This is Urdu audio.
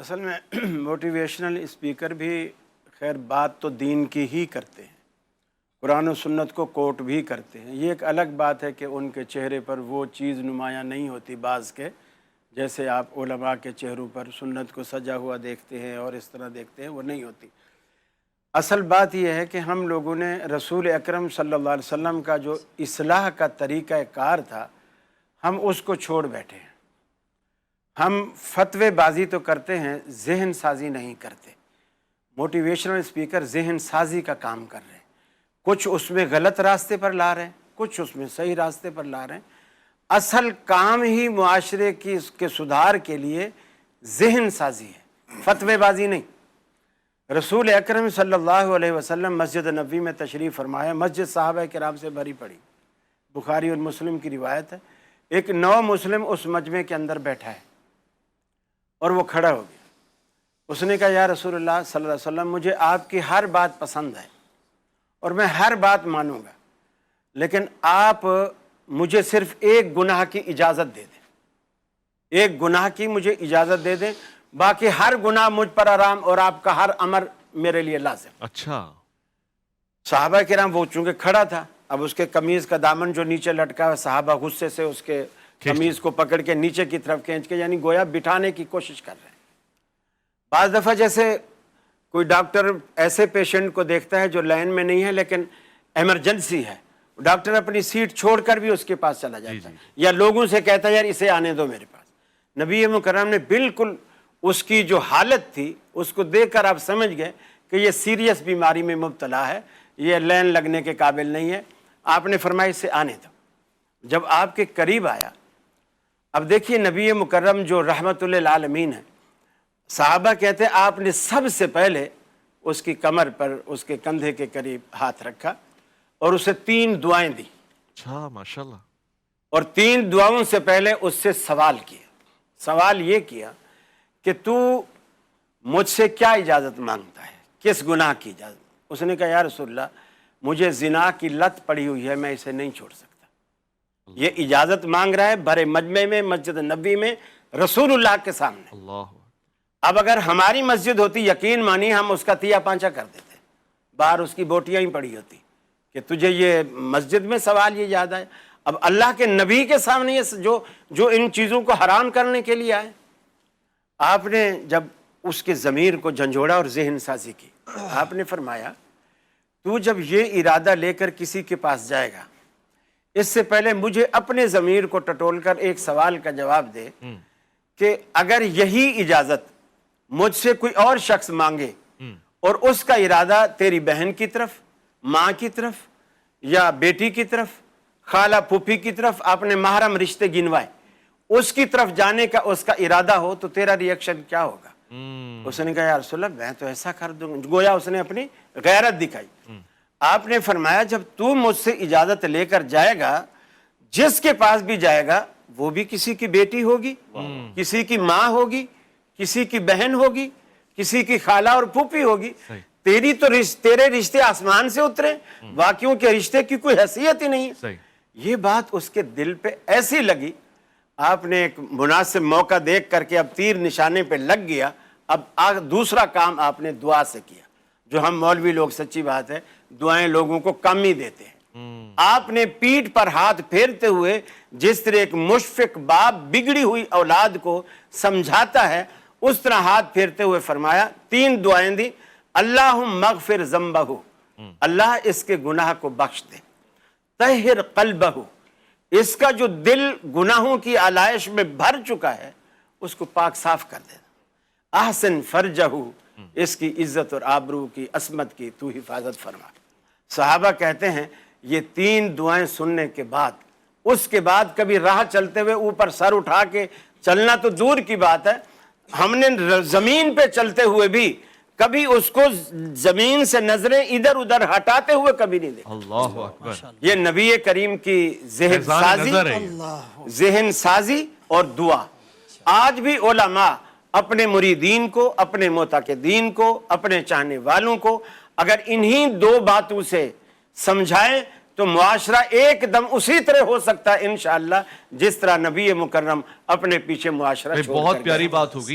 اصل میں موٹیویشنل اسپیکر بھی خیر بات تو دین کی ہی کرتے ہیں، قرآن و سنت کو کوٹ بھی کرتے ہیں۔ یہ ایک الگ بات ہے کہ ان کے چہرے پر وہ چیز نمایاں نہیں ہوتی بعض کے، جیسے آپ علماء کے چہروں پر سنت کو سجا ہوا دیکھتے ہیں اور اس طرح دیکھتے ہیں، وہ نہیں ہوتی۔ اصل بات یہ ہے کہ ہم لوگوں نے رسول اکرم صلی اللہ علیہ وسلم کا جو اصلاح کا طریقہ کار تھا، ہم اس کو چھوڑ بیٹھے ہیں۔ ہم فتوے بازی تو کرتے ہیں، ذہن سازی نہیں کرتے۔ موٹیویشنل اسپیکر ذہن سازی کا کام کر رہے ہیں، کچھ اس میں غلط راستے پر لا رہے ہیں، کچھ اس میں صحیح راستے پر لا رہے ہیں۔ اصل کام ہی معاشرے کی کے سدھار کے لیے ذہن سازی ہے، فتوے بازی نہیں۔ رسول اکرم صلی اللہ علیہ وسلم مسجد نبوی میں تشریف فرمایا، مسجد صحابہ کرام سے بھری پڑی، بخاری اور مسلم کی روایت ہے۔ ایک نو مسلم اس مجمع کے اندر بیٹھا ہے اور وہ کھڑا ہو گیا۔ اس نے کہا یا رسول اللہ صلی اللہ علیہ وسلم، مجھے آپ کی ہر بات پسند ہے اور میں ہر بات مانوں گا، لیکن آپ مجھے صرف ایک گناہ کی اجازت دے دیں، ایک گناہ کی مجھے اجازت دے دیں، باقی ہر گناہ مجھ پر حرام اور آپ کا ہر امر میرے لیے لازم۔ اچھا، صحابہ کرام، وہ چونکہ کھڑا تھا، اب اس کے قمیض کا دامن جو نیچے لٹکا ہے، صحابہ غصے سے اس کے قمیض کو پکڑ کے نیچے کی طرف کھینچ کے یعنی گویا بٹھانے کی کوشش کر رہے ہیں۔ بعض دفعہ جیسے کوئی ڈاکٹر ایسے پیشنٹ کو دیکھتا ہے جو لائن میں نہیں ہے لیکن ایمرجنسی ہے، ڈاکٹر اپنی سیٹ چھوڑ کر بھی اس کے پاس چلا جاتا ہے، یا لوگوں سے کہتا ہے یار اسے آنے دو میرے پاس۔ نبی مکرم نے بالکل اس کی جو حالت تھی اس کو دیکھ کر آپ سمجھ گئے کہ یہ سیریس بیماری میں مبتلا ہے، یہ لائن لگنے کے قابل نہیں ہے۔ آپ نے فرمایا اسے آنے دو۔ جب آپ کے قریب آیا، اب دیکھیے نبی مکرم جو رحمت للعالمین ہے، صحابہ کہتے ہیں آپ نے سب سے پہلے اس کی کمر پر، اس کے کندھے کے قریب ہاتھ رکھا اور اسے 3 دعائیں دی۔ اچھا، ماشاءاللہ۔ اور 3 دعاؤں سے پہلے اس سے سوال کیا۔ سوال یہ کیا کہ تو مجھ سے کیا اجازت مانگتا ہے، کس گناہ کی اجازت؟ اس نے کہا یا رسول اللہ، مجھے زنا کی لت پڑی ہوئی ہے، میں اسے نہیں چھوڑ سکتا۔ یہ اجازت مانگ رہا ہے بھرے مجمع میں، مسجد نبوی میں، رسول اللہ کے سامنے۔ اللہ، اب اگر ہماری مسجد ہوتی، یقین مانی ہم اس کا تیا پانچا کر دیتے، باہر اس کی بوٹیاں ہی پڑی ہوتی کہ تجھے یہ مسجد میں سوال یہ یاد آئے۔ اب اللہ کے نبی کے سامنے یہ جو ان چیزوں کو حرام کرنے کے لیے آئے، آپ نے جب اس کے ضمیر کو جھنجھوڑا اور ذہن سازی کی، آپ نے فرمایا تو جب یہ ارادہ لے کر کسی کے پاس جائے گا، اس سے پہلے مجھے اپنے ضمیر کو ٹٹول کر ایک سوال کا جواب دے کہ اگر یہی اجازت مجھ سے کوئی اور شخص مانگے اور اس کا ارادہ تیری بہن کی طرف، ماں کی طرف یا بیٹی کی طرف، خالہ پھوپھی کی طرف، آپ نے محرم رشتے گنوائے، اس کی طرف جانے کا اس کا ارادہ ہو تو تیرا ری ایکشن کیا ہوگا؟ اس نے کہا یا رسول اللہ میں تو ایسا کر دوں گا، گویا اس نے اپنی غیرت دکھائی۔ آپ نے فرمایا جب تو مجھ سے اجازت لے کر جائے گا، جس کے پاس بھی جائے گا وہ بھی کسی کی بیٹی ہوگی، کسی کی ماں ہوگی، کسی کی بہن ہوگی، کسی کی خالہ اور پھوپھی ہوگی، تیرے رشتے آسمان سے اترے، باقیوں کے رشتے کی کوئی حیثیت ہی نہیں ہے۔ یہ بات اس کے دل پہ ایسی لگی، آپ نے ایک مناسب موقع دیکھ کر کے اب تیر نشانے پہ لگ گیا۔ اب دوسرا کام آپ نے دعا سے کیا، جو ہم مولوی لوگ سچی بات ہے دعائیں لوگوں کو کم ہی دیتے ہیں۔ آپ نے پیٹھ پر ہاتھ پھیرتے ہوئے جس طرح ایک مشفق باپ بگڑی ہوئی اولاد کو سمجھاتا ہے، اس طرح ہاتھ پھیرتے ہوئے فرمایا، 3 دعائیں دی۔ اللہم اغفر ذنبہ، اللہ اس کے گناہ کو بخش دے، طہر قلبہ، اس کا جو دل گناہوں کی آلائش میں بھر چکا ہے اس کو پاک صاف کر دے، احسن فرجہ، اس کی عزت اور آبرو کی، عصمت کی تو حفاظت فرما۔ صحابہ کہتے ہیں یہ 3 دعائیں سننے کے بعد، اس کے بعد کبھی راہ چلتے ہوئے اوپر سر اٹھا کے چلنا تو دور کی بات ہے، ہم نے زمین پہ چلتے ہوئے بھی کبھی اس کو زمین سے نظریں ادھر ادھر ہٹاتے ہوئے کبھی نہیں دیکھا۔ اللہ اکبر، یہ نبی کریم کی ذہن سازی اور دعا۔ آج بھی علماء اپنے مریدین کو، اپنے معتقدین کو، اپنے چاہنے والوں کو اگر انہی 2 باتوں سے سمجھائیں تو معاشرہ ایک دم اسی طرح ہو سکتا ہے انشاءاللہ جس طرح نبی مکرم اپنے پیچھے معاشرہ چھوڑ کر گئے۔ بہت پیاری بات ہوگی۔